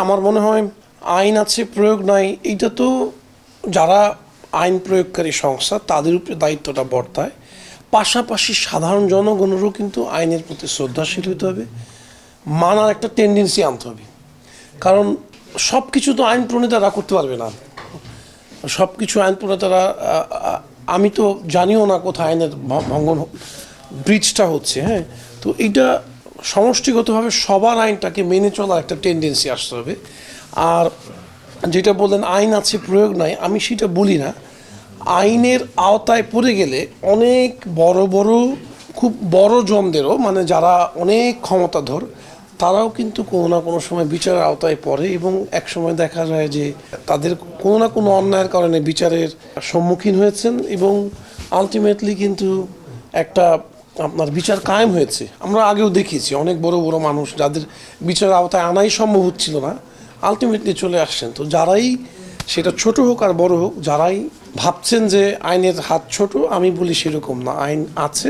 আমার মনে হয় আইন আছে প্রয়োগ নাই, এইটা তো যারা আইন প্রয়োগকারী সংস্থা তাদের উপরে দায়িত্বটা বর্তায়। পাশাপাশি সাধারণ জনগণেরও কিন্তু আইনের প্রতি শ্রদ্ধাশীল হতে হবে, মানার একটা টেন্ডেন্সি আনতে হবে। কারণ সব কিছু তো আইন প্রণেতারা করতে পারবে না, সব কিছু আইন প্রণেতারা আমি তো জানিও না কোথায় আইনের ভঙ্গন ব্রিজটা হচ্ছে। হ্যাঁ, তো এইটা সমষ্টিগতভাবে সবার আইনটাকে মেনে চলার একটা টেন্ডেন্সি আসতে হবে। আর যেটা বললেন আইন আছে প্রয়োগ নাই, আমি সেটা বলি না। আইনের আওতায় পড়ে গেলে অনেক বড় বড় খুব বড় জনদেরও, মানে যারা অনেক ক্ষমতাধর, তারাও কিন্তু কোনো না কোনো সময় বিচারের আওতায় পড়ে এবং এক সময় দেখা যায় যে তাদের কোনো না কোনো অন্যায়ের কারণে বিচারের সম্মুখীন হয়েছেন এবং আলটিমেটলি কিন্তু একটা আপনার বিচার কায়েম হয়েছে। আমরা আগেও দেখিয়েছি অনেক বড় বড় মানুষ যাদের বিচারের আওতায় আনাই সম্ভব হচ্ছিল না, আলটিমেটলি চলে আসছেন। তো যারাই, সেটা ছোট হোক আর বড় হোক, যারাই ভাবছেন যে আইনের হাত ছোট, আমি বলি সেরকম না, আইন আছে।